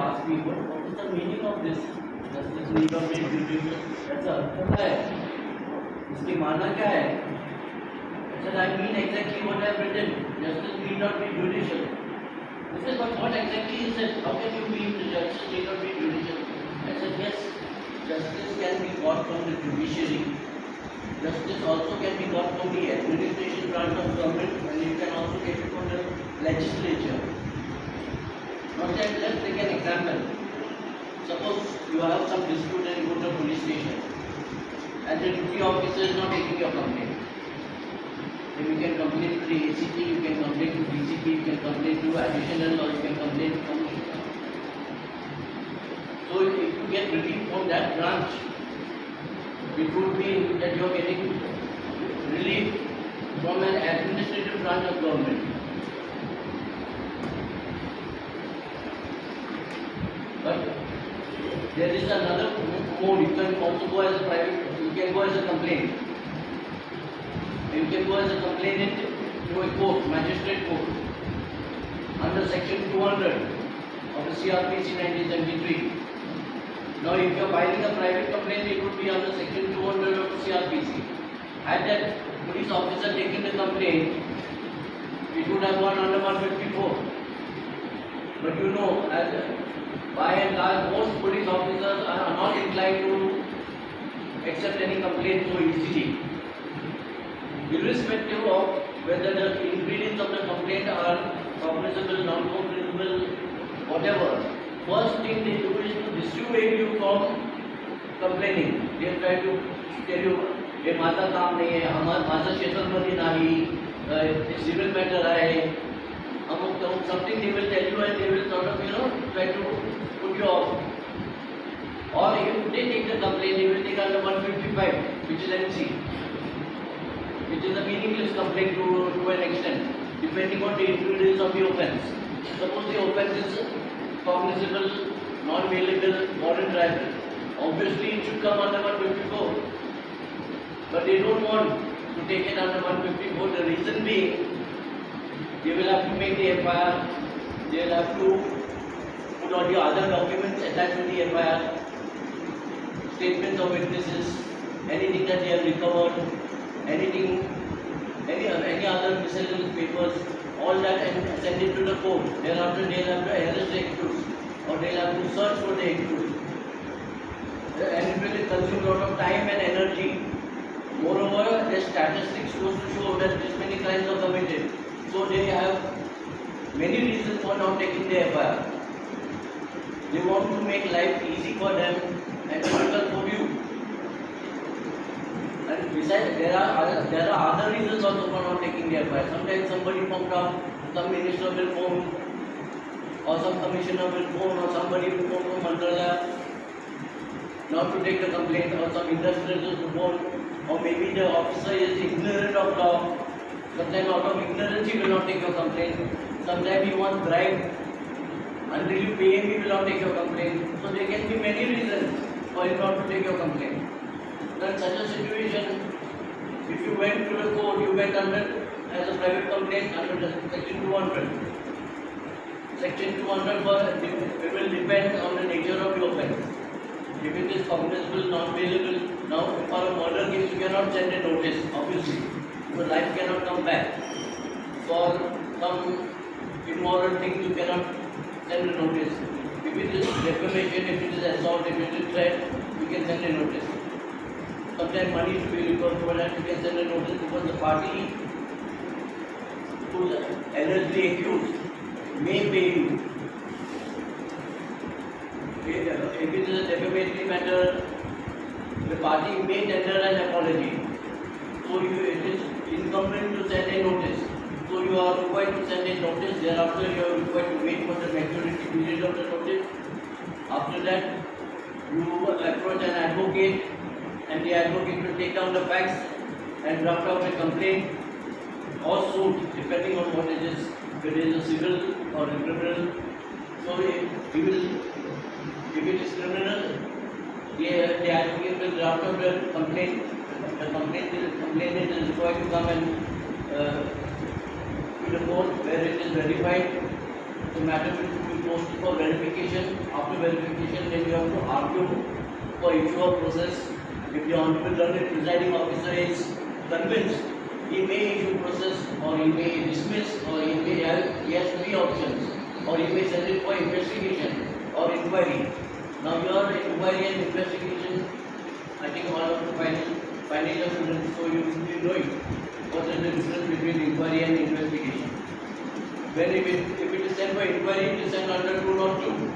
ask me, what is the meaning of this? Justice need not be judicial. That's a क्या है? इसकी माना क्या है? I said, I mean exactly what I have written. Justice need not be judicial. He said, but what exactly is it? How can you mean the justice need not be judicial? I said, yes, justice can be got from the judiciary. Justice also can be got from the administration branch of government, and you can also get it from the legislature. Not that, let's take an example. Suppose you have some dispute and you go to a police station, and the duty officer is not taking your complaint. Then you can complain to the ACT, you can complain to DCP, you can complain to additional, or you can complain to commissioner. So if you get relief from that branch, it would mean that you are getting relief from an administrative branch of government. But there is another mode. You can also go as a private, you can go as a complaint. You can go as a complainant to a court, magistrate court, under section 200 of the CRPC 1973. Now, if you are filing a private complaint, it would be under section 200 of the CRPC. Had that police officer taken the complaint, it would have gone under 154. But you know, as by and large, most police officers are not inclined to accept any complaint so easily. Irrespective of whether the ingredients of the complaint are cognizable, non-cognizable, whatever, first thing they do is to dissuade you from complaining. They try to tell you, "ये माझा काम नहीं है, माझा क्षेत्रामध्ये नाही, civil matter आहे." Something they will tell you and they will sort of try to put you off. Or if they take the complaint, they will take under 155, which is NC, which is a meaningless complaint to an extent, depending on the ingredients of the offence. Suppose the offence is cognizable, non-bailable, warrant drivable. Obviously, it should come under 154. But they don't want to take it under 154. The reason being, they will have to make the FIR, they will have to put all the other documents attached to the FIR, statements of witnesses, anything that they have recovered, any other miscellaneous papers, all that, and send it to the court. Thereafter, they will have to arrest the accused, or they will have to search for the accused. And it will consume a lot of time and energy. Moreover, the statistics goes to show that this many crimes are committed. So they have many reasons for not taking the FIR. They want to make life easy for them and difficult for you. And besides, there are other reasons also for not taking the FIR. Sometimes somebody from town, some minister will phone, or some commissioner will phone, or somebody will phone from Mantralaya not to take the complaint, or some industrialist will phone, or maybe the officer is ignorant of law. Sometimes out of ignorance he will not take your complaint. Sometimes he wants bribe. Until you pay him, he will not take your complaint. So there can be many reasons for him not to take your complaint. So in such a situation, if you went to the court, you went under as a private complaint under section 200. Section 200 it will depend on the nature of the offence. If it is cognizable, non-bailable, now for a murder case you cannot send a notice, obviously. So life cannot come back. For some immoral things you cannot send a notice. If it is defamation, if it is assault, if it is threat, you can send a notice. Sometimes money should be recovered for that, you can send a notice because the party who is allegedly accused may pay you. If it is a defamatory matter, the party may tender an apology. So it is incumbent to send a notice. So you are required to send a notice. Thereafter, you are required to wait for the maturity period of the notice. After that, you approach an advocate, and the advocate will take down the facts and draft out a complaint or suit, depending on what it is. If it is a civil or a criminal. So if it is criminal, the advocate will draft out a complaint. The complainant is required to come and to the court where it is verified. The matter will be posted for verification. verification. After verification, then you have to argue for issue of process. If the honorable learned presiding officer is convinced, he may issue process, or he may dismiss, or he has three options, or he may send it for investigation or inquiry. Now your inquiry and investigation, I think all of the final year students, so you should be knowing what is the difference between inquiry and investigation. When if it is sent for inquiry, it is sent under 202,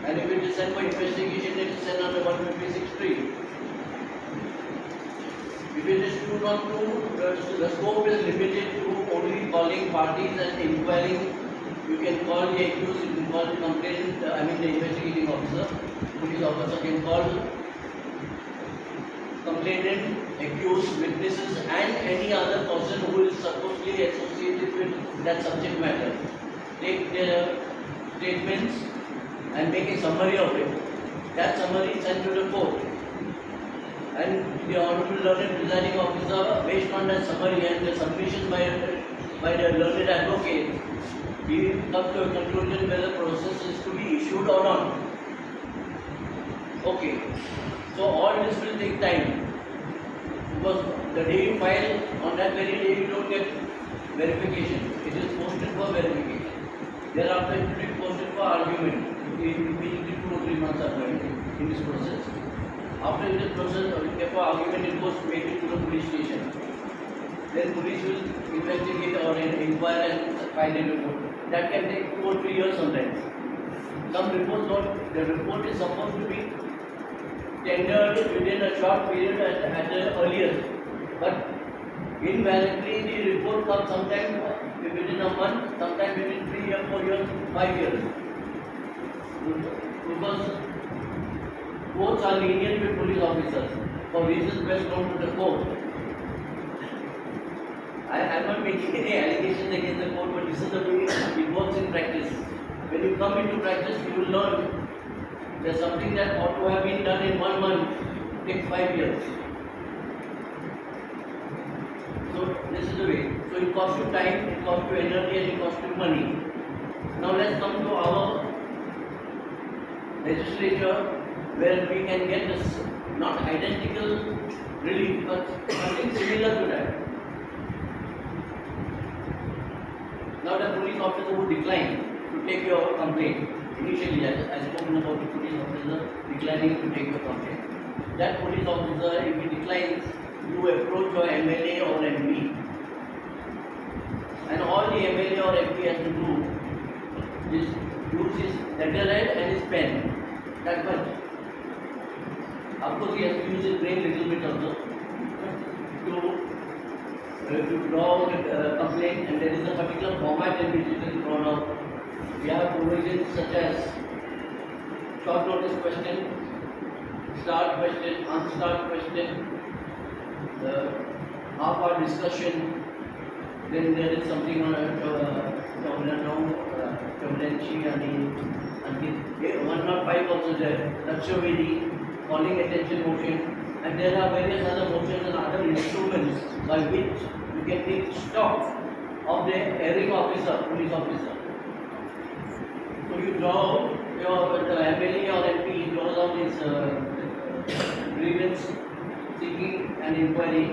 and if it is sent for investigation, it is sent under 156(3). If it is 202, the scope is limited to only calling parties and inquiring. You can call the accused, you can call the complainant, the investigating officer. Police officer can call complainant, accused, witnesses, and any other person who is supposedly associated with that subject matter. Take their statements and make a summary of it. That summary is sent to the court. And the honorable learned presiding officer, based on that summary and the submission by the learned advocate, he comes to a conclusion whether process is to be issued or not. Okay. So all this will take time. Because the day you file, on that very day you don't get verification. It is posted for verification. Thereafter it will be posted for argument. Immediately 2 or 3 months are going in this process. After this process, for argument, it goes maybe to the police station. Then police will investigate or inquire and file a report. That can take 2 or 3 years sometimes. Some reports not, the report is supposed to be tendered within a short period at the earliest. But invariably the report comes sometime within a month, sometime within 3 years, 4 years, 5 years. Because courts are lenient with police officers for reasons best known to the court. I am not making any allegations against the court, but this is the way it works in practice. When you come into practice, you will learn that something that ought to have been done in 1 month takes 5 years. So this is the way. So it costs you time, it costs you energy, and it costs you money. Now let's come to our legislature, where we can get this not identical relief, but something similar to that. Now the police officer would decline to take your complaint. Initially, I spoken about the police officer declining to take your complaint. That police officer, if he declines, you approach your MLA or MP. And all the MLA or MP has to do is use his letterhead and his pen. That much. Of course, he has to use his brain a little bit also to draw the complaint, and there is a particular format in which it is drawn out. We have provisions such as short notice question, start question, unstart question, half-hour discussion. Then there is something on and 105 also there, Lakshavedi, calling attention motion, and there are various other motions and other instruments by which you can take stock of the hearing officer, police officer. So you draw your MLA or MP draws out his grievance seeking an inquiry.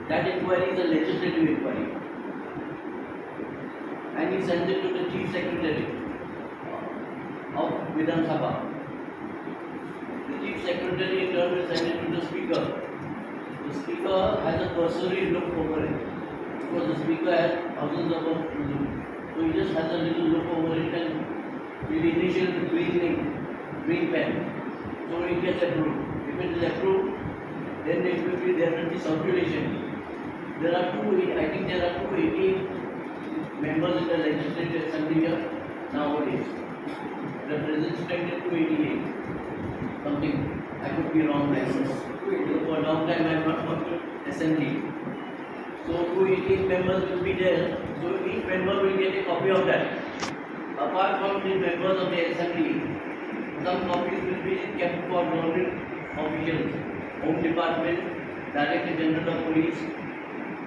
That inquiry is a legislative inquiry, and he sends it to the Chief Secretary of Vidhan Sabha. The Chief Secretary in turn will send it to the Speaker. The Speaker has a cursory look over it, because the Speaker has thousands of them. So he just has a little look over it and with initial green pen. So it gets approved. If it is approved, then there will be circulation. There are 288 members in the Legislative Assembly here nowadays. The present strength is 288. Something, I could be wrong there. For a long time I have not worked in Assembly. So 288 members will be there. So each member will get a copy of that. Apart from the members of the Assembly, some copies will be kept for government officials, Home Department, Director General of Police,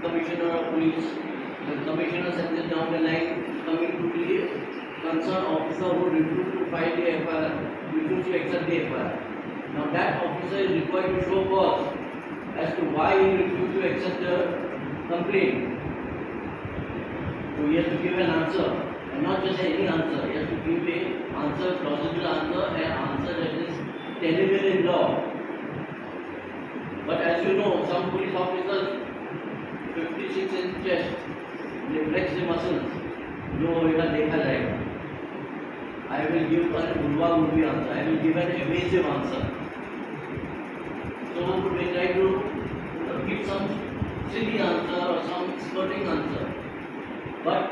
Commissioner of Police. The Commissioner sends it down the line, coming to the concerned officer who refused to file the FIR, refused to accept the FIR. Now that officer is required to show cause as to why he refused to accept the complaint. So he has to give an answer, and not just any answer. He has to give an answer, plausible answer, an answer that is tenable in law. But as you know, some police officers, 56-inch chest, they flex the muscles. No, it देखा जाएगा. I will give a movie answer. I will give an evasive answer. So we try to give some silly answer or some skirting answer. But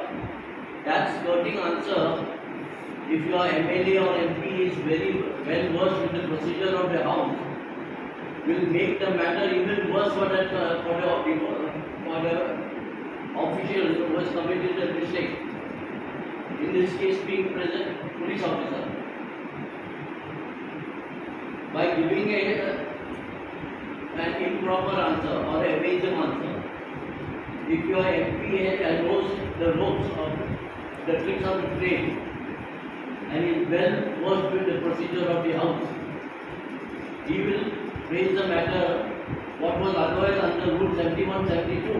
that skirting answer, if your MLA or MP is very well versed with the procedure of the house, will make the matter even worse for the official who has committed the mistake. In this case, being present police officer, by giving an improper answer or evasive answer, if your MP knows the ropes of the tricks of the trade and is well versed with the procedure of the house, he will raise the matter what was otherwise under Rule 71, 72.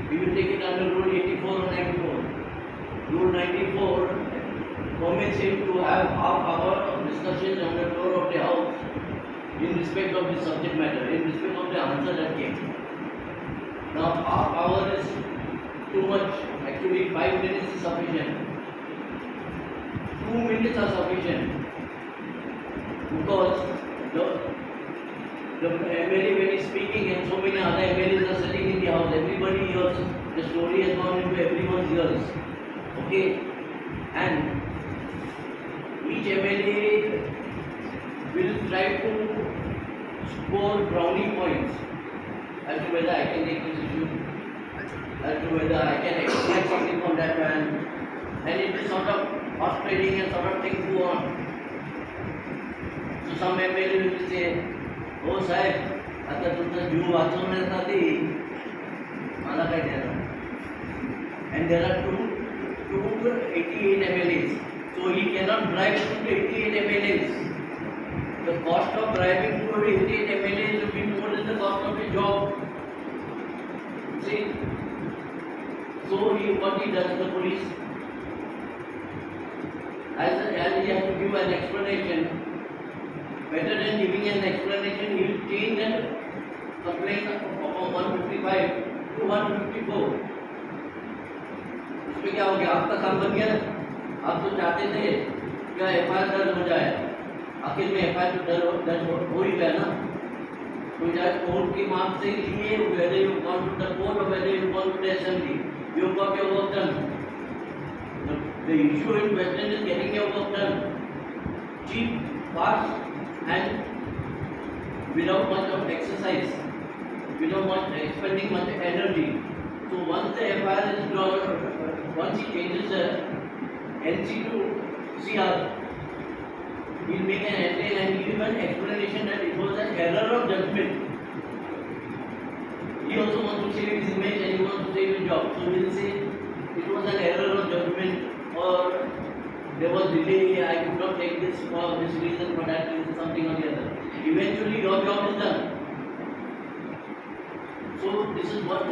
We will take it under Rule 84 or 94. Rule 94 permits him to have half-hour of discussion on the floor of the house in respect of the subject matter, in respect of the answer that came. Now, half-hour is too much. Actually, 5 minutes is sufficient. 2 minutes are sufficient because the MLA when he is speaking and so many other MLAs are sitting in the house, everybody hears, the story has gone into everyone's ears. Okay? And each MLA will try to score brownie points as to whether I can take this issue, as to whether I can extract something from that man. And it is sort of horse trading and sort of things go on. So some MLA will say, हो साहेब आता तुमचा जीव वाचवण्यासाठी मला काय देणार. And there are 288 MLAs, so he cannot bribe 288 MLAs. The cost of bribing 288 MLAs will be more than the cost of a job. See, so what he does, the police, as he has to give an explanation. Better than giving an explanation, he will change the complaint from 155 to 154. उसमें क्या हो गया? आपका काम बन गया. आप तो चाहते थे कि FIR दर्ज हो जाए. आखिर में FIR दर्ज हो ही गया ना. तो चाहे कोर्ट की मांग से लिए, whether you gone to the court or whether you gone to the assembly, you got your work done. The issue in question is getting your work done. Cheap, fast, and without much of exercise, without much expending much energy. So once the FIR is drawn, once he changes the NC to CR, he will make an entry and give an explanation that it was an error of judgment. He also wants to save his image and he wants to save his job. So he will say it was an error of judgment or there was delay, I could not take this for this reason, for that reason, something or the other. Eventually your job is done. So this is one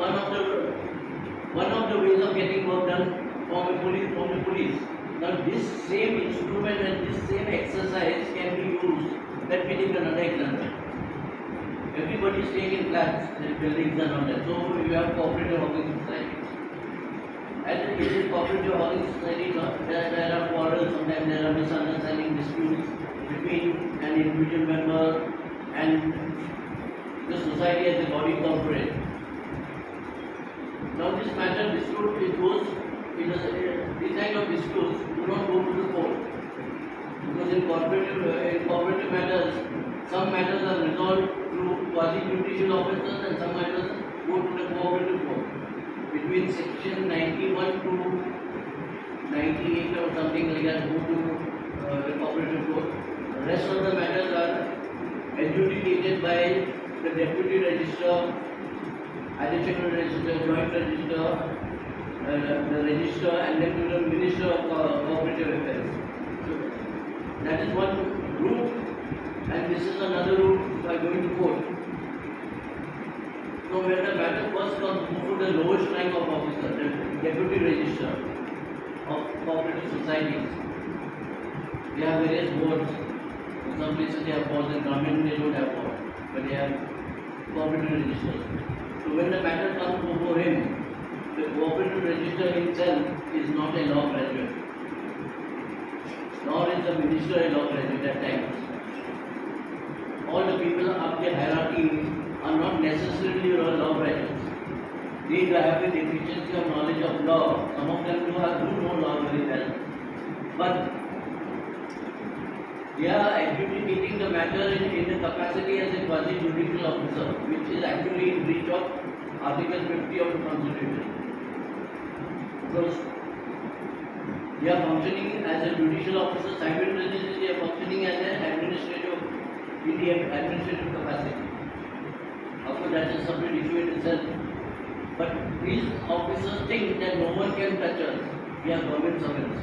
of the ways of getting work done from the police. Now this same instrument and this same exercise can be used. Let me take another example. Everybody is staying in flats, and buildings and all that. So you have cooperative housing society. And in cooperative housing society, there are quarrels, sometimes there are misunderstanding, disputes between an individual member and the society as a body corporate. Now this matter dispute, it goes, these kind of disputes do not go to the court. Because in cooperative matters, some matters are resolved through quasi-judicial officers and some matters go to the cooperative court. Between section 91 to 98 or something like that, go to the cooperative court. The rest of the matters are adjudicated by the deputy registrar, additional registrar, joint registrar, the register and then to the Minister of Cooperative Affairs. So that is one route, and this is another route by going to court. So where the matter first comes before the lowest rank of officer, the Deputy Registrar of Cooperative Societies. They have various boards. In some places they have boards, in government they don't have boards, but they have cooperative registers. So when the matter comes before him, the cooperative registrar himself is not a law graduate, nor is the minister a law graduate at times. All the people up the hierarchy are not necessarily law graduates. They have a deficiency of knowledge of law. Some of them do know law very well. But they are adjudicating the matter in the capacity as a quasi-judicial officer, which is actually in breach of Article 50 of the Constitution. Because they are functioning as a judicial officer, simultaneously they are functioning as an administrative, in the administrative capacity. Of course, that is a separate issue in itself. But these officers think that no one can touch us. We are government servants.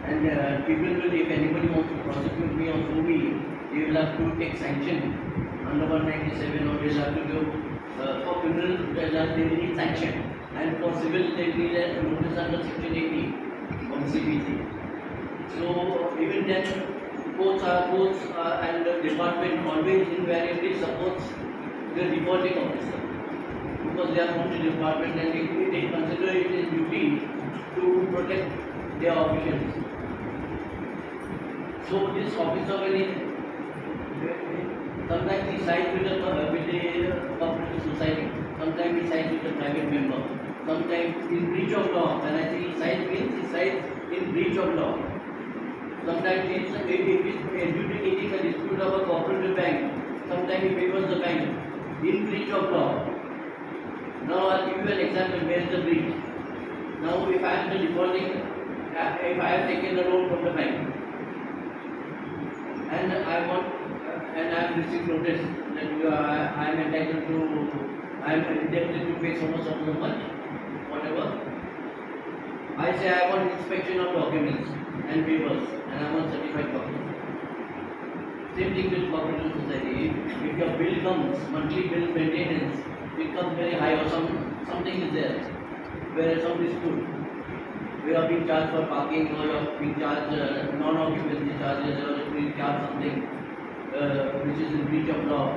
And people will, if anybody wants to prosecute me or sue me, they will have to take sanction under 197, or they will have to go for criminal, they need sanction. And for civil, they need a notice under Section 80 of CPC. So even then, courts and the department always invariably supports the defaulting officer, because they are from the department and they consider it a duty to protect their officials. So this officer, when he sometimes he sides with the cooperative society, sometimes he sides with the private member, sometimes in breach of law. When I say he sides, means he sides in breach of law. Sometimes he is adjudicating a dispute of a cooperative bank. Sometimes he favors the bank in breach of law. Now I'll give you an example. Where is the breach? Now if I am the defaulting, if I have taken a loan from the bank, and I have received notice that I am entitled to, I am indebted to pay so much, whatever. I say I want inspection of documents and papers, and I want certified copies. Same thing with cooperative society. If your bill comes, monthly bill maintenance, it comes very high, or something is there, where some dispute. We are being charged for parking, or you are being charged non-occupancy charges, or being charged something which is in breach of law,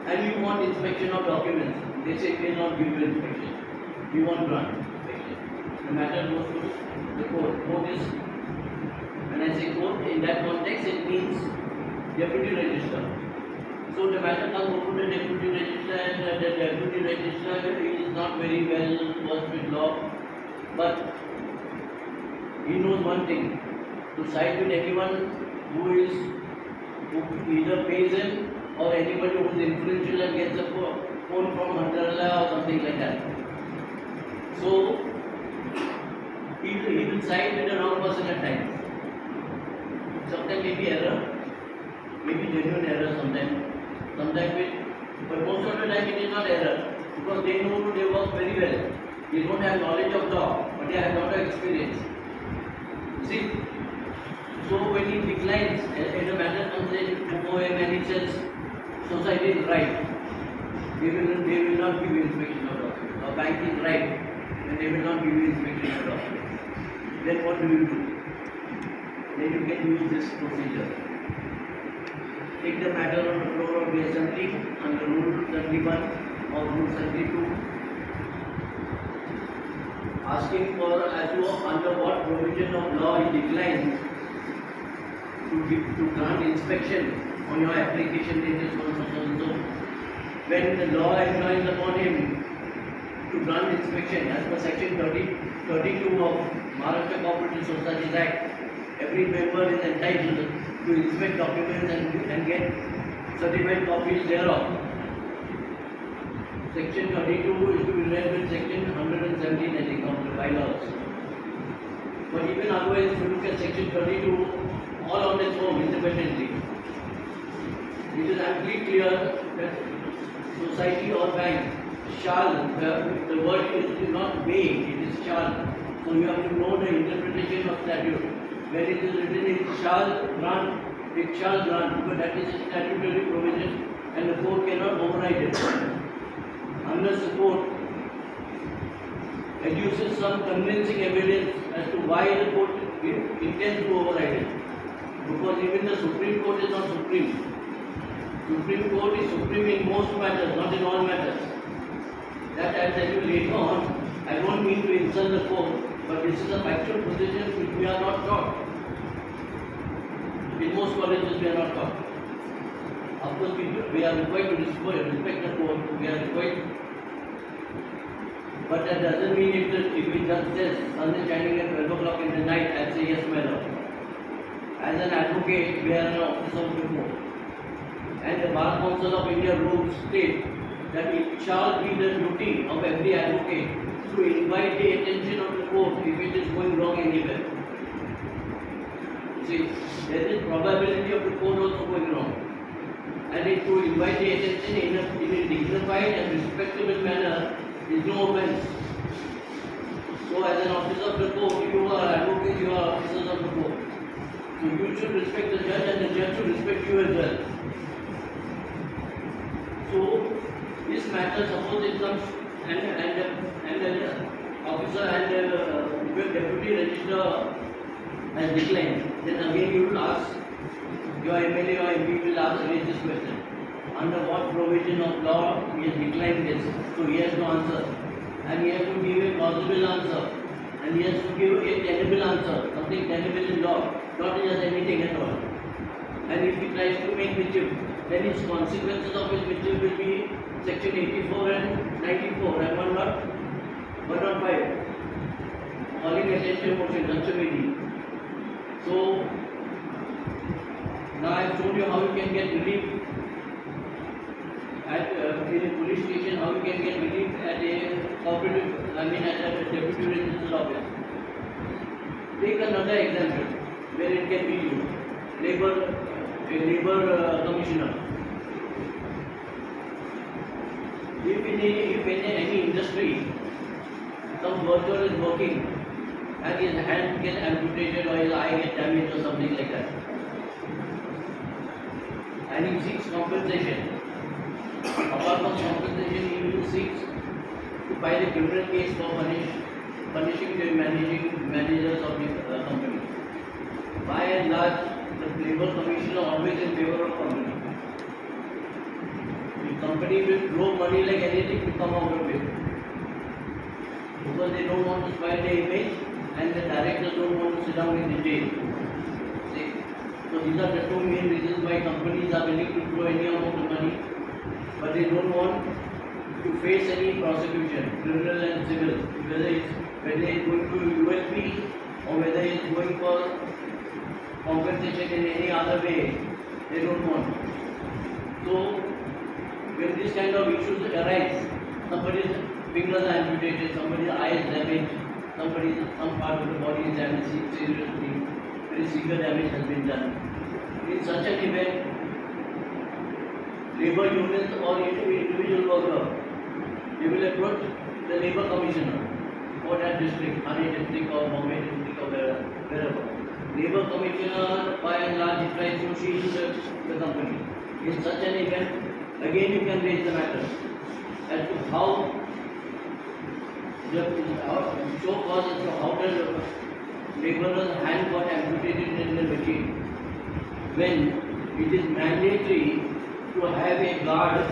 and you want inspection of documents. They say we will not give you inspection. We want grant inspection. The matter goes to the court. Court is, when I say court, in that context, it means deputy registrar. So the matter comes before the deputy registrar, and the deputy registrar is not very well versed with law, but he knows one thing: to side with anyone who either pays him, or anybody who is influential and gets a phone from Mandala or something like that. So he will side with the wrong person at times. Sometimes maybe error, maybe genuine error sometimes but most of the time it is not error, because they know they work very well. They don't have knowledge of law, but they have a lot of experience. See, so when he declines, and a matter comes in before him and he says, society is right, they will not give you inspection of documents, or bank is right, and they will not give you inspection of documents. Then what do? Then you can use this procedure. Take the matter on the floor of the assembly under Rule 31 or Rule 32, asking for as to under what provision of law he declines to grant inspection on your application dated so and so. When the law enjoins upon him to grant inspection as per Section 32 of Maharashtra Cooperative Societies Act, every member is entitled to inspect documents and get certified copies thereof. Section 32 is to be read with Section 117, I think, of the bylaws. But even otherwise, if you look at Section 32, all on its own, independently, it is amply clear that society or bank shall, the word is not may, it is shall. So you have to know the interpretation of statute. When it is written it shall grant, because that is a statutory provision and the court cannot override it. Unless the court adduces some convincing evidence as to why the court intends to override it. Because even the Supreme Court is not supreme. Supreme Court is supreme in most matters, not in all matters. That I will tell you later on. I don't mean to insult the court, but this is a factual position which we are not taught. In most colleges we are not taught. Of course we are required to respect the court, we are required. But that doesn't mean if it just says, sun is shining at 12 o'clock in the night, I'll say yes my lord. As an advocate, we are an officer of the court. And the Bar Council of India rules state that it shall be the duty of every advocate to invite the attention of the court if it is going wrong anywhere. See, there is probability of the court also going wrong. And it to invite the attention in a dignified and respectable manner is no offense. So as an officer of the court, you are advocates, you are officers of the court. So you should respect the judge and the judge should respect you as well. So this matter, suppose it comes and the officer and the deputy registrar has declined, then again you will ask, your MLA or MP will raise this question. Under what provision of law he has declined this? So he has to answer. And he has to give a plausible answer. And he has to give a tenable answer, something tenable in law, not just anything at all. And if he tries to make mischief, then his consequences of his mischief will be section 84 and 94 and 115. Calling attention motion, consummity. So, now I have shown you how you can get relief at in a police station, how you can get relief at a cooperative, at a deputy registrar's office. Take another example where it can be used. Labor commissioner. If in any industry some worker is working and his hand gets amputated or his eye gets damaged or something like that, and he seeks compensation. Apart from compensation, he will seek to file a criminal case for punishing the managers of the company. By and large, the labor commissioner always in favor of company. The company will throw money like anything to come out of it, because they don't want to spoil their image and the directors don't want to sit down in the jail. See? So these are the two main reasons why companies are willing to throw any amount of money, but they don't want to face any prosecution, criminal and civil, whether it's going to ULP or whether it's going for compensation in any other way, they don't want. So when this kind of issues arise, somebody's fingers are amputated, somebody's eye is damaged, some part of the body is damaged seriously, very severe damage has been done. In such an event, labor unions or individual worker, they will approach the labor commissioner for that district, Thane district or Bombay district or wherever. Labor commissioner by and large tries to shield the company. In such an event, again you can raise the matter as to how show cause as to how the laborer's hand got amputated in the machine, when it is mandatory to have a guard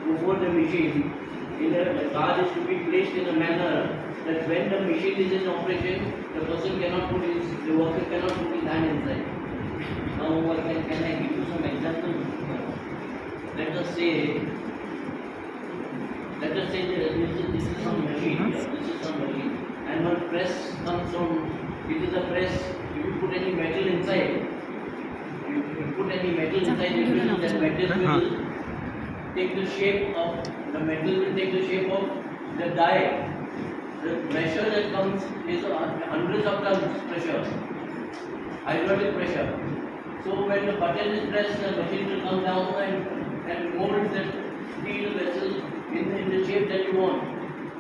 before the machine. The guard is to be placed in a manner that when the machine is in operation, the worker cannot put his hand inside. Now, can I give you some examples? Let us say this is some machine. This is some machine, and one press comes from. It is a press. If you put any metal inside, that metal will take the shape of the die. The pressure that comes is hundreds of tons pressure, hydraulic pressure. So when the button is pressed, the machine will come down and mold steel vessel in the shape that you want.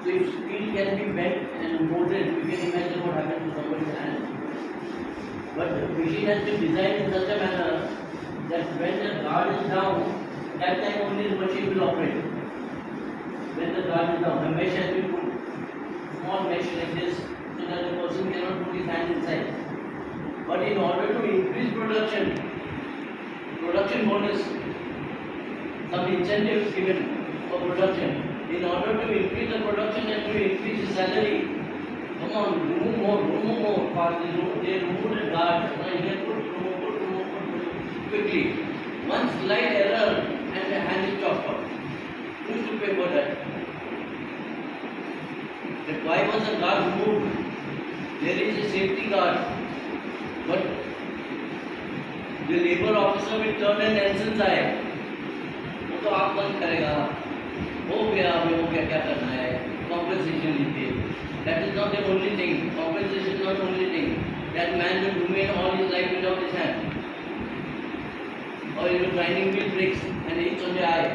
So if steel can be bent and molded, you can imagine what happens to somebody's hand. But the machine has been designed in such a manner that when the guard is down, that time only the machine will operate. When the guard is down, a mesh has been put, small mesh like this, so that the person cannot put his hand inside. But in order to increase production bonus, some incentive is given for production. In order to increase the production and to increase the salary, come on, remove more parts. They remove the guard. Put quickly. One slight error and the hand is chopped off. Who should pay for that? That why was the guard removed? There is a safety guard. But the labor officer will turn an Nelson's eye. वो तो आप बंद करेगा. हो गया क्या करना है? Compensation लीजिए. That is not the only thing. Compensation is not the only thing. That man will remain all his life without his hand. Or if the grinding wheel breaks and hits on the eye,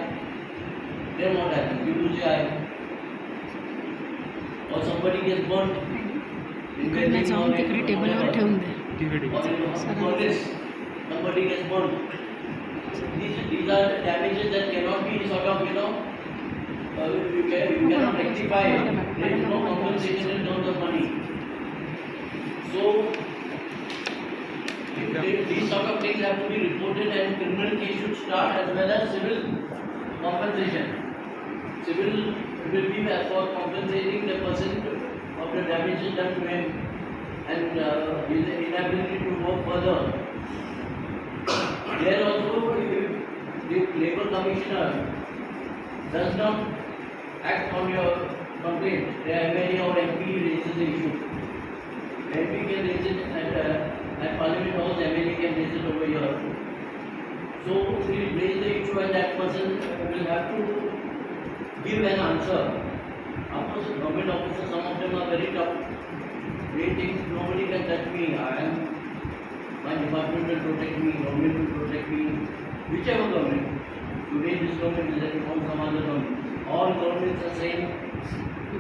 then what happens? You lose your eye. Or somebody gets burnt. इकडनं जाऊन तिकडे टेबलवर ठेवून दे. Somebody gets burnt. These are the damages that cannot be sort of, you cannot rectify. There is no compensation in terms of money. So, these sort of things have to be reported, and criminal case should start as well as civil compensation. Civil will be for compensating the person of the damages done to him and his inability to work further. There also, if the Labour Commissioner does not act on your complaint, the MLA or MP raises the issue. MP can raise it at Parliament House, MLA can raise it over here. So we raise the issue and that person will have to give an answer. Of course, government officers, some of them are very tough. They think nobody can touch me. My department will protect me, government will protect me. Whichever government. Today this government is like from some other government. All governments are saying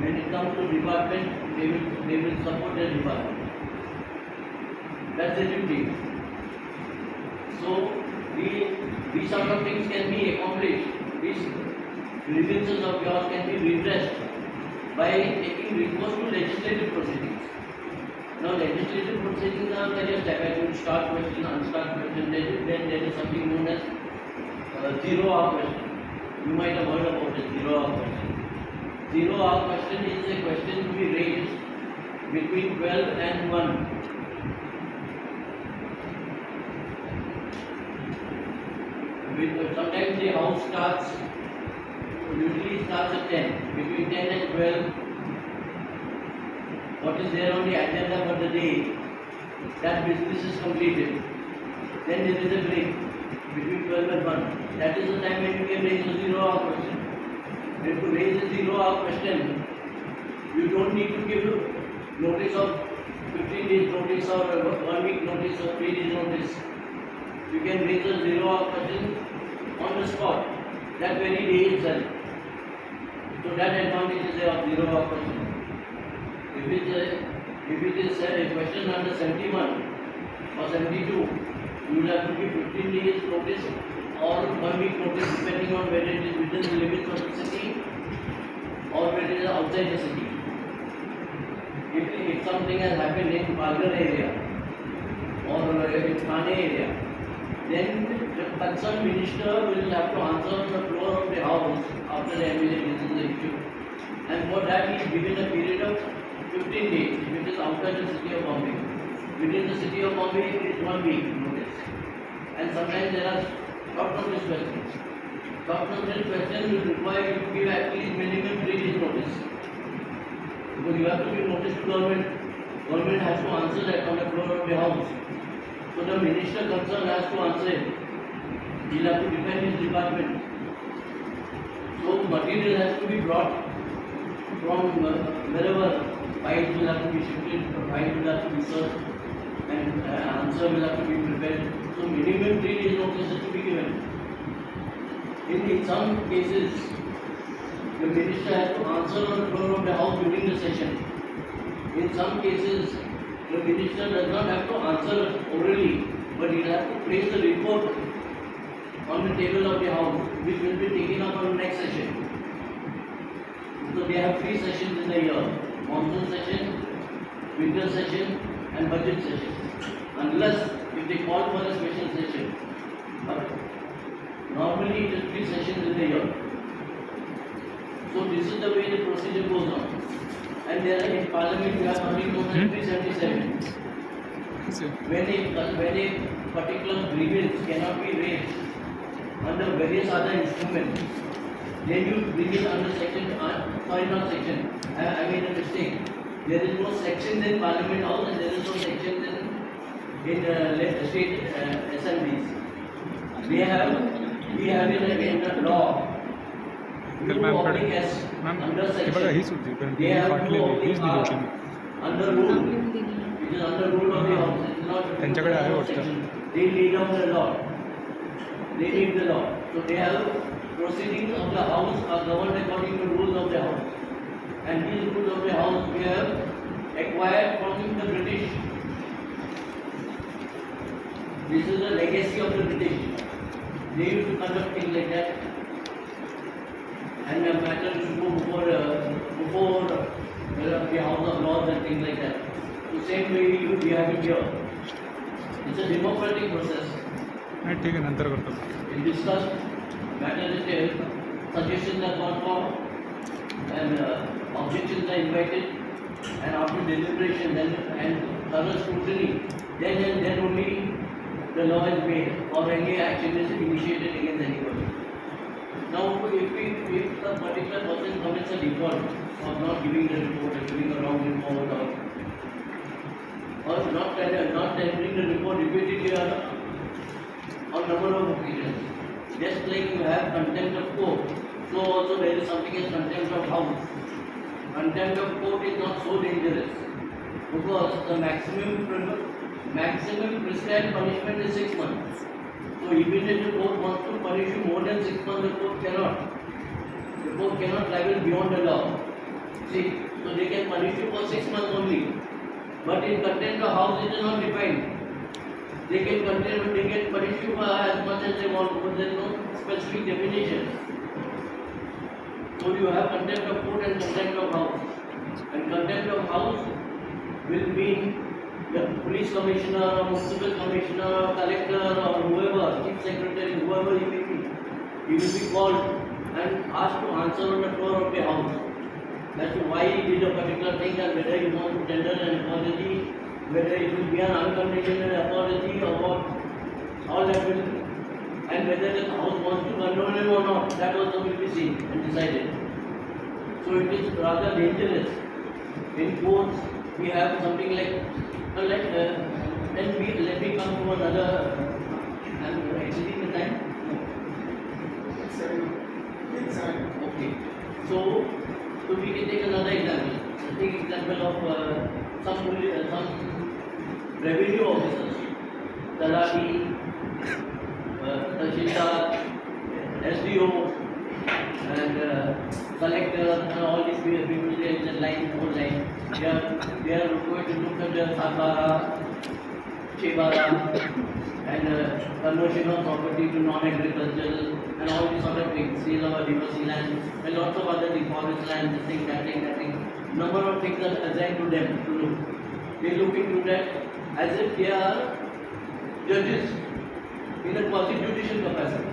when it comes to department, they will support their department. That's the duty. So these sort of things can be accomplished. These grievances of yours can be redressed by taking recourse to legislative proceedings. Now legislative proceedings are various types. You start question, unstart question, then there is something known as zero-hour question. You might have heard about it, zero-hour question. Zero-hour question is a question to be raised between 12 and 1. Sometimes the house usually starts at 10. Between 10 and 12, what is there on the agenda for the day, that business is completed. Then there is a break between 12 and 1. That is the time when you can raise a zero-hour question. When to raise a zero-hour question, you don't need to give notice of 15 days notice or 1 week notice or 3 days notice. You can raise a zero-hour question on the spot, that very day itself. So that advantage is of zero-hour question. If it is a question under 71 or 72, you will have to give 15 days notice or 1 week notice depending on whether it is within the limits of the city or whether it is outside the city. If something has happened in Palghar area or in Thane area, then the concerned minister will have to answer on the floor of the house after the MLA raises the issue. And for that he is given a period of 15 days, which is outside the city of Bombay. Within the city of Bombay, it is 1 week notice. And sometimes there are short notice questions. Short notice questions will require you to give at least minimum 3 days notice. Because you have to give notice to government. Government has to answer that on the floor of the house. So the minister concerned has to answer it. He will have to defend his department. So material has to be brought from wherever. Files will have to be shifted, files will have to be searched, and answer will have to be prepared. So minimum 3 days notice has to be given. In some cases, the minister has to answer on the floor of the house during the session. In some cases, the minister does not have to answer orally, but he has to place the report on the table of the house, which will be taken up on the next session. So they have 3 sessions in a year: monsoon session, winter session, and budget session. Unless if they call for a special session. But normally it is 3 sessions in a year. So this is the way the procedure goes on. And there are in Parliament we have something known as 377. When a particular grievance cannot be raised under various other instruments, then you bring it under section, sorry not section, I made a mistake. There is no sections in Parliament House and there is no sections in state assemblies. We have in the law. तर ma'am Under हे बघा हीच होती पण they ती have फाटलेली हीच दिली होती मी. under rule. It is under rule of the house. It is not. त्यांच्याकडे आहे वाटतं. They lay down the law. They leave the law. So they have proceedings of the house are governed according to rules of the house. And these rules of the house we have acquired from the British. This is the legacy of the British. They used to conduct things like that. And the matter should go before the House of Lords and things like that. The same way we have it here. It's a democratic process. नाही ठीक आहे नंतर करतो. We discussed, matter is there, suggestions are gone for, and objections are invited, and after deliberation and thorough scrutiny, then only the law is made or any action is initiated against anybody. Now, if the particular person commits a default of not giving the report, or giving a wrong report, or not tendering the report repeatedly on number of occasions, just like you have contempt of court, so also there is something as contempt of house. Contempt of court is not so dangerous because the maximum prescribed punishment is 6 months. So even if the court wants to punish you more than 6 months, the court cannot. The court cannot travel beyond the law. See, so they can punish you for 6 months only. But in contempt of house, it is not defined. They can punish you for as much as they want, but there is no specific definition. So you have contempt of court and contempt of house. And contempt of house will mean the police commissioner or municipal commissioner or collector or whoever, chief secretary, whoever he may be, he will be called and asked to answer on the floor of the house as to why he did a particular thing and whether he wants to tender an apology, whether it will be an unconditional apology or what, all that will, and whether the house wants to condone him or not, that also will be seen and decided. So it is rather dangerous. In courts, we have something like let me come to another. I'm exceeding the time. Okay. So we can take another example. Take example of some revenue officers, Talati, Tahsildar, SDO, and collector, and all these people there in the line, whole line. They are going to look at the Satara, Chebara, and conversion of property to non-agricultural, and all these sort of things, sale of diversity land, and lots of other things, forest land, this thing, that thing. Number of things are assigned to them to look. They look into that as if they are judges in a quasi-judicial capacity.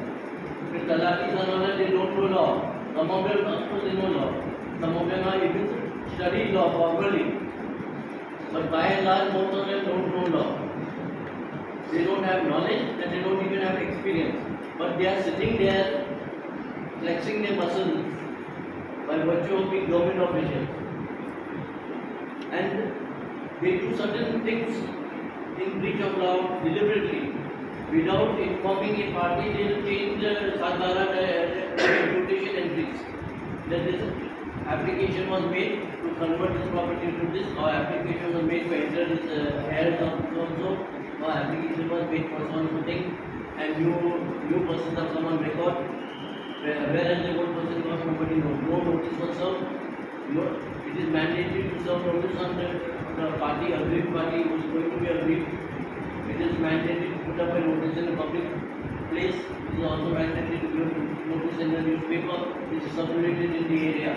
With Talatis and all that, they don't know law. Some of them, of course, they know law. Some of them are even studied law formally. But by and large, most of them don't know law. They don't have knowledge and they don't even have experience. But they are sitting there, flexing their muscles by virtue of being government officials. And they do certain things in breach of law deliberately. Without informing a party, they will change the Sadhara reputation entries. That this application was made to convert this property to this, or application was made to enter this heirs of so, or application was made for some thing, and new persons have come on record. whereas the old person was nobody knows. No notice was served. No, it is mandatory to serve notice on the party, agreed party who is going to be agreed. It is mandatory to put up a notice in a public place. It is also mandatory to give notice in the newspaper which is circulated in the area.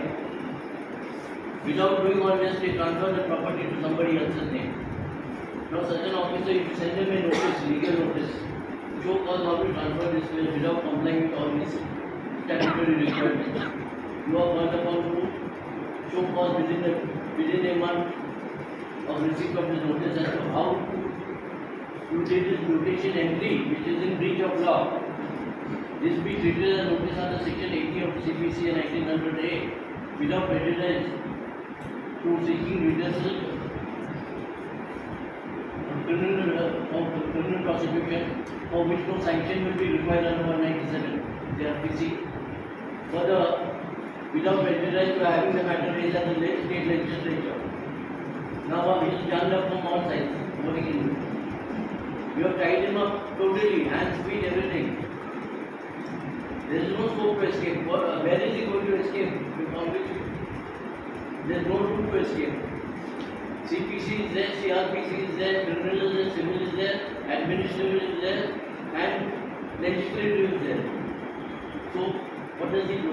Without doing all this, they transfer the property to somebody else's name. Now, such an officer, if you send them a notice, legal notice, show cause not to transfer this place without complying with all these statutory requirements. You are called upon to show cause within a month of receipt of this notice as to how you did this mutation entry, which is in breach of law. This be treated as notice under section 80 of the CPC and 1900A without prejudice to seeking redressal of criminal prosecution for which no sanction will be required under 197 JRPC. Further, without prejudice to having the matter raised at the state legislature. Now it is jammed up from all sides. What he can do? We have tied him up totally, hands, feet, everything. There is no scope to escape. Where is he going to escape? From which? There is no route to escape. CPC is there, CRPC is there, criminal is there, civil is there, administrative is there, and legislative is there. So, what does he do?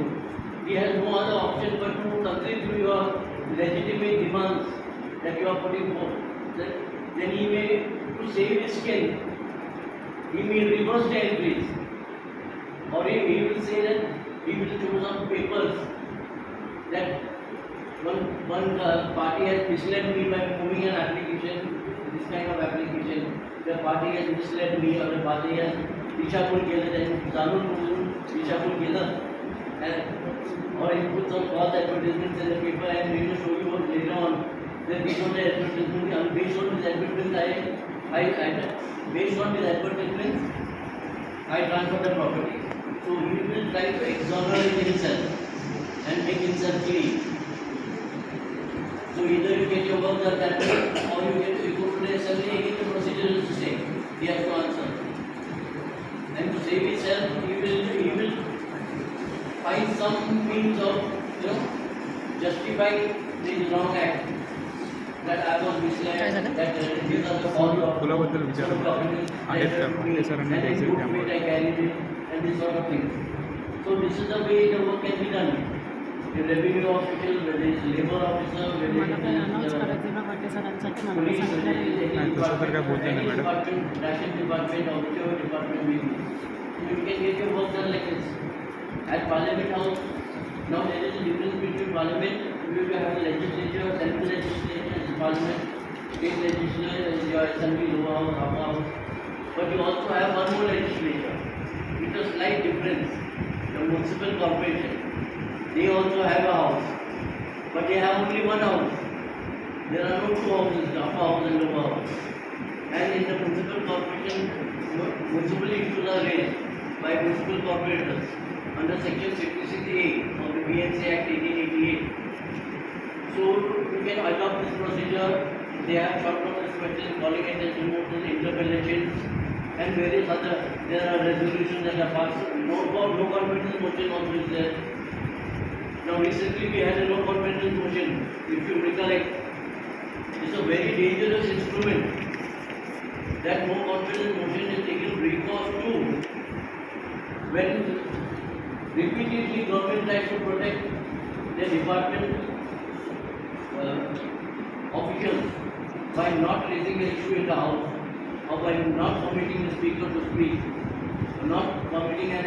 He has no other option but to concede to your legitimate demands that you are putting forth. Then he may, to save his skin, he may reverse the entries. Or he will say that he will choose some papers that one party has misled me by moving an application, this kind of application. The party has misled me, or the party has दिशाभूल केलं, त्यांनी जाणून बुजून दिशाभूल केलं, and or he put some false advertisements in the paper and we will show you later on that based on the advertisement, and based on these advertisements, based on these advertisements, I transfer the property. So he will try to exonerate himself and make himself clean. So either you get your work done that way, or you go to the assembly, again the procedure is the same. He has to answer. And to save himself, he will find some means of, justifying the wrong act. That I was misled, that these are the forms of फुलाबद्दल विचारत आहेत का ते सरांनी and द्यायचं in good त्यामुळे faith I carried it, and this sort of thing. So this is the way the work can be done. The revenue official, whether it's labor officer, whether मला काही announce it's करायचं ना वाटे सरांसाठी मला police, whether सांगितलं it's नाही. any तसं तर काय बोलते department, नाही any madam. department, ration department, or whichever department may be. So you can get your work done like this. At Parliament House, now there is a difference between Parliament, you have the legislature, central legislature is Parliament, state legislature is your assembly, lower house, upper house. But you also have one more legislature, with a slight difference, the municipal corporation. They also have a house, but they have only one house. There are no two houses, the upper house and lower house. And in the municipal corporation, municipal issues are raised by municipal corporators under section 56A of the BNC Act 1888. So you can adopt this procedure. They have short notice questions, calling attention motions, interpellations, and various other. There are resolutions that are passed. No confidence motion also is there. Now recently we had a no confidence motion. If you recollect, it's a very dangerous instrument. That no confidence motion is taken recourse to when repeatedly government tries to protect their department officials by not raising an issue in the house, or by not permitting the speaker to speak, or not permitting an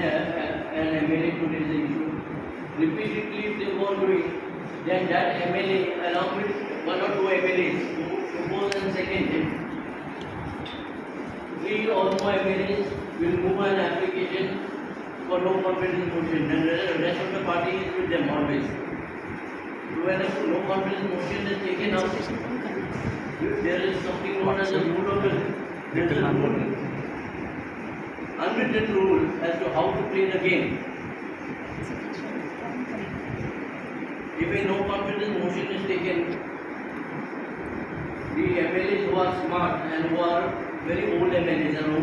MLA to raise an issue. Repeatedly, if they go on doing, then that MLA, along with one or two MLAs, who propose and second him, 3 or more MLAs will move an application for no confidence motion, and the rest of the party is with them always. When a no confidence motion is taken out, there is something known as a rule of the, there is a rule, unwritten rule as to how to play the game. If a no confidence motion is taken, the MLAs who are smart and who are very old MLAs and who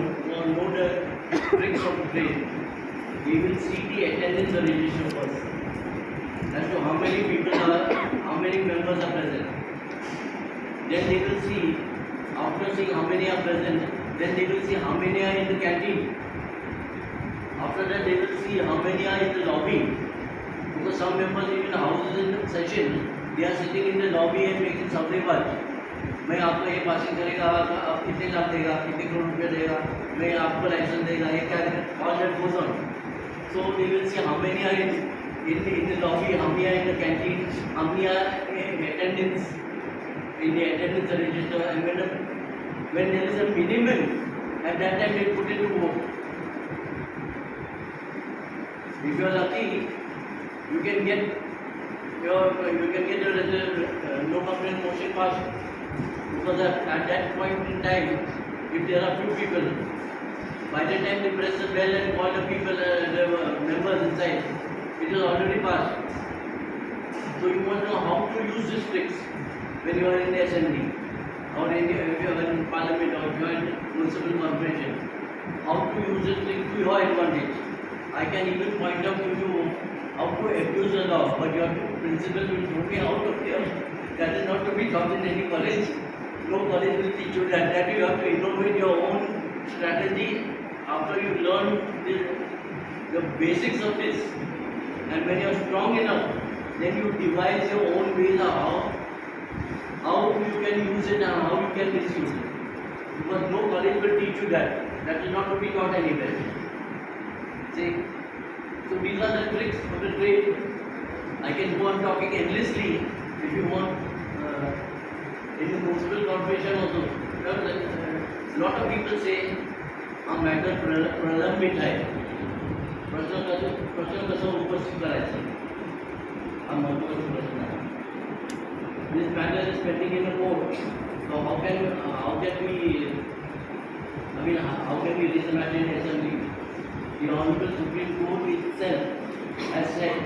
know the tricks of the trade, we will see the attendance register first. As to how many people are, how many members are present. Then they will see, after seeing how many are present, then they will see how many are in the canteen. After that, they will see how many are in the lobby. Because some members even houses in session, they are sitting in the lobby and making सौदेबाजी. मैं आपको ये passing करेगा, आप कितने लाख देगा, कितने करोड़ रुपये देगा, मैं आपको लाइसेंस देगा, ये क्या देगा, all that goes on. So they will see how many are in the lobby, how many are in the canteen, how many are in attendance, in the attendance register, and when there is a minimum, at that time they put it to vote. If you are lucky, you can get your no complaint motion passed. Because at that point in time, if there are few people, by the time they press the bell and call the people, the members inside, it is already passed. So you want to know how to use these tricks when you are in the assembly, or if you are in parliament, or if you are in municipal corporation. How to use this trick to your advantage. I can even point out to you how to abuse the law, but your principal will throw me out of here. That is not to be taught in any college. No college will teach you that. That you have to innovate your own strategy after you learn the basics of this. And when you are strong enough, then you devise your own ways of how you can use it and how you can misuse it. Because no college will teach you that. That is not to be taught anywhere. See? So these are the tricks of the trade. I can go on talking endlessly if you want. In the municipal corporation also, lot of people say, "हम matter प्रलंबित है, प्रश्न कसं उपस्थित करायचं, हा महत्त्वाचा प्रश्न आहे. This matter is pending in the court. So how can we raise the matter in assembly? The Honorable Supreme Court itself has said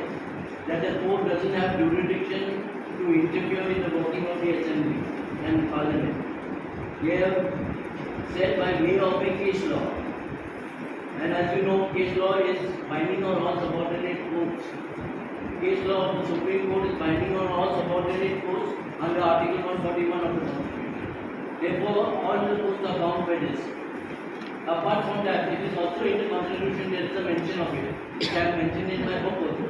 that the court doesn't have jurisdiction to interfere in the working of the assembly and parliament. They have said by way of a case law. And as you know, case law is binding on all subordinate courts. Case law of the Supreme Court is binding on all subordinate courts under Article 141 of the Constitution. Therefore, all the courts are bound by this. Apart from that, it is also in the Constitution, there is a mention of it, which I have mentioned in my book also.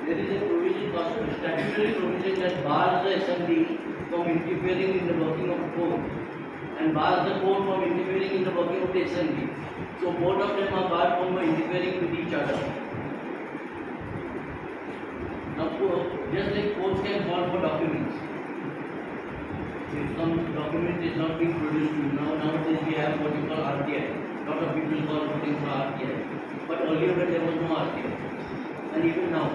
There is a provision, statutory provision that bars the assembly from interfering in the working of the court and bars the court from interfering in the working of the assembly. So both of them are barred from interfering with each other. Now, just like courts can call for documents. If some document is not being produced to you, nowadays we have what you call RTI. A lot of people call for things for RTI. But earlier when there was no RTI. And even now,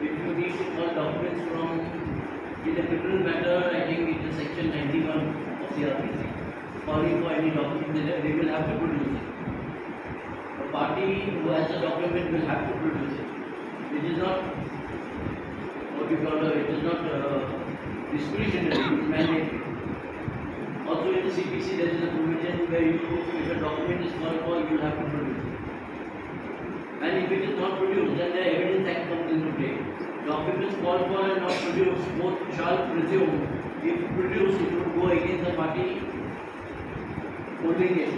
if you need to call documents from, in a criminal matter, I think it is section 91 of the RPC. Calling for any document, they will have to produce it. A party who has a document will have to produce it. It is not, what you call, it is not discretionary, it is mandatory. Also in the CPC there is a provision where if a document is called for, you will have to produce it. And if it is not produced, then the Evidence Act comes into play. Documents called for and not produced, both shall presume, if produced, it would go against the party holding it.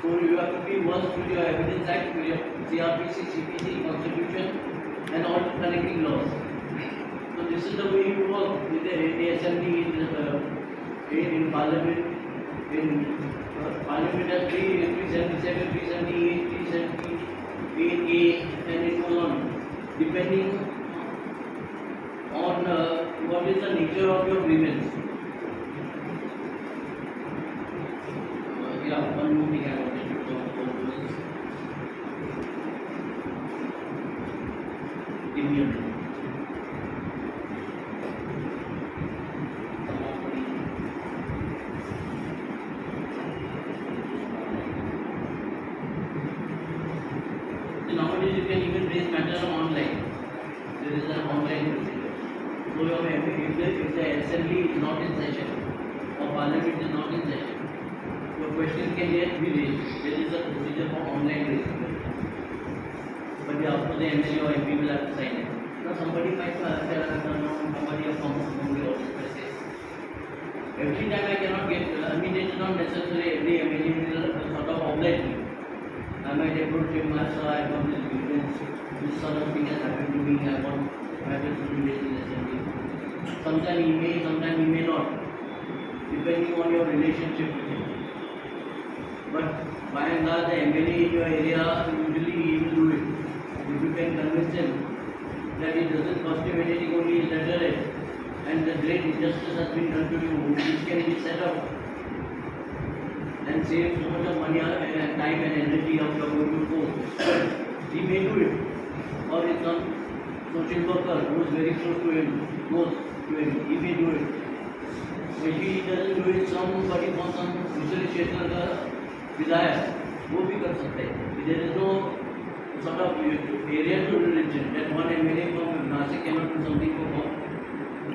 So you have to be versed with your Evidence Act, with your CRPC, CPC, Constitution, and all connecting laws. So this is the way you work with the assembly, in parliament. Parliament has 377, 378, 378A, and it goes on. Depending on what is the nature of your grievance. One more thing I wanted to talk about was immunity. Nowadays you can even raise matters online. There is an online procedure. So if the assembly is not in session or parliament is not in session, your question can yet be raised. There is a procedure for online raising. But the after the MLA or MP will have to sign it. Now somebody might somebody of common will also press it. Every time I cannot get, I mean it is not necessarily every MLA will sort of oblige me. I might approach him, sir, I got this grievance, this sort of thing has happened to me, I want matters to be raised in assembly. Sometimes he may, sometimes he may not, depending on your relationship with him. But by and large, the MLA in your area, usually he will do it. If you can convince him that it doesn't cost him anything, only his letterhead, and the great injustice has been done to you, which can be set up and save so much of money and time and energy of your going to court. He may do it, or if some social worker who is very close to him goes to him, he may do it. So if he doesn't do it, somebody from some दूसरे क्षेत्र का विधायक वो भी कर सकते हैं. There is no sort of area to religion that one MLA from Nashik cannot do something for God.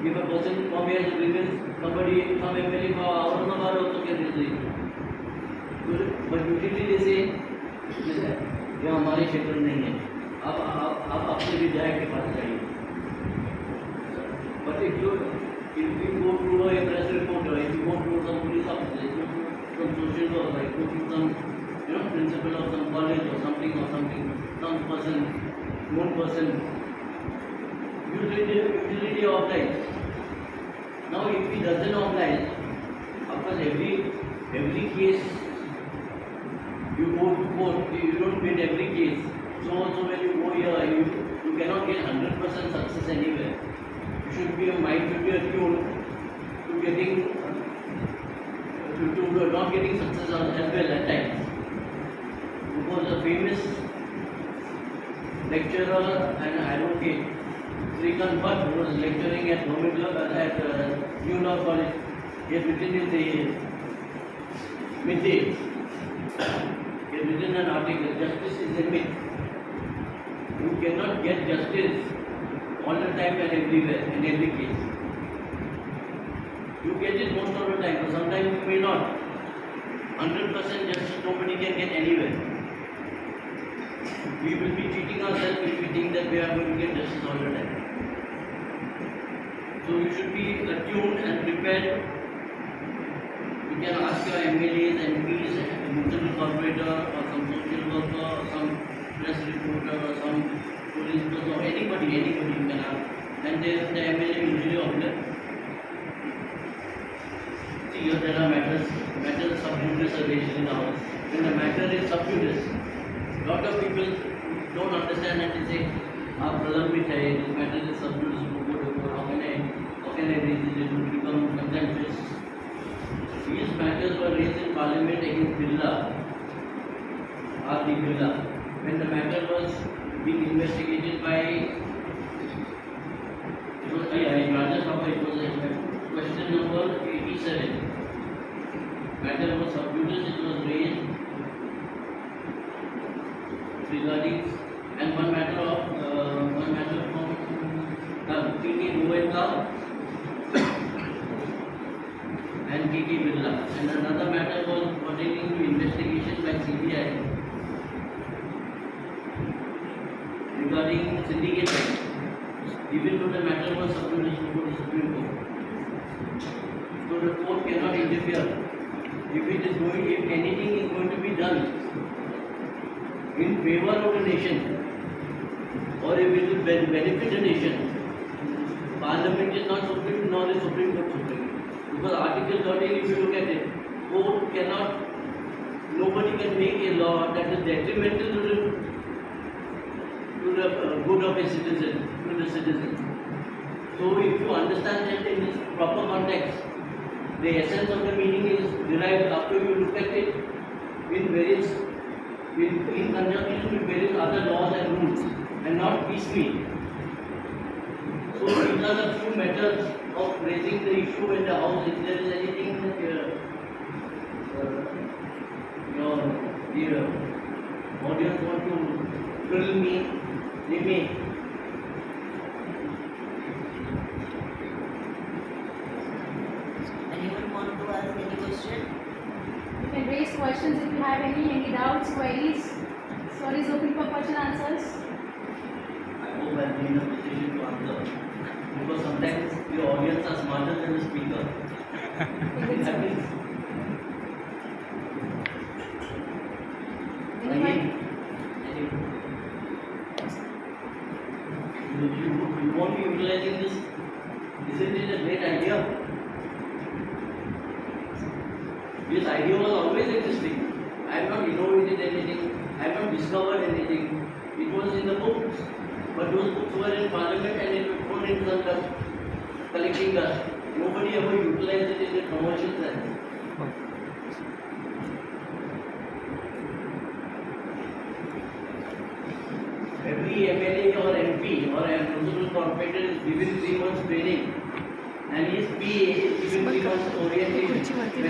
If a person from here has a grievance, somebody, some MLA from Aurangabad also can raise it. But usually they say, ये हमारे क्षेत्र में नहीं है, आप अपने विधायक के पास जाइए. But if you go through a press report, or if you go through some police officer, if you go through some social worker, if you go through some principal of some college or something, some person, known person, usually they oblige. Now if he doesn't oblige, of course every case you go to court, you don't win every case. So also when you go here, you cannot get 100% success anywhere. You should be, mind should be attuned to getting, to not getting success as well at times. Because a famous lecturer and advocate, Srikant Bhatt, who was lecturing at New Law College, he had written in the midday. He has written an article, justice is a myth. You cannot get justice all the time and everywhere, in every case. You get it most of the time, but sometimes you may not. 100% justice nobody can get anywhere. We will be cheating ourselves if we think that we are going to get justice all the time. So you should be attuned and prepared. You can ask your MLAs, MPs, municipal corporator, or some social worker, or some press reporter, or some police person, or anybody you can ask. And the MLA usually object. See, here there are matters sub judice are raised in the house. When the matter is sub judice, lot of people don't understand and they say, प्रलंबित है, this matter is sub judice, how can I raise it? It will become contentious. These matters were raised in Parliament against Birla, R.D. Birla, when the matter was being investigated by, it was question number 87. Matter was sub judice, it was raised regarding, and one matter from T.T. and T.T. Birla, and another matter was pertaining to investigation by CBI regarding syndicate act, even though the matter was sub judice before the Supreme Court. So the court cannot interfere. If anything is going to be done in favor of the nation, or if it will benefit the nation, Parliament is not supreme, nor is Supreme Court supreme. Because Article 13, if you look at it, court cannot, nobody can make a law that is detrimental to the good of a citizen, to the citizen. So if you understand that in its proper context, the essence of the meaning is derived after you look at it in conjunction with various other laws and rules, and not piecemeal. So these are the few methods of raising the issue in the house. If there is anything that your audience want to tell me, they may. Anyone want to ask any question? You can raise questions if you have any doubts, queries. Floor is open for question answers. I hope I'll be in a position to answer. Because sometimes the audience are smarter than the speaker. It happens. Anyone? You won't be utilizing this. Isn't it a great idea? This idea was always existing. I have not innovated anything. I have not discovered anything. It was in the books. But those books were in Parliament and it was thrown into some dust, collecting dust. Nobody ever utilized it in a commercial sense. Every MLA or MP or a municipal corporator is given 3 months training and his PA is given 3 months orientation.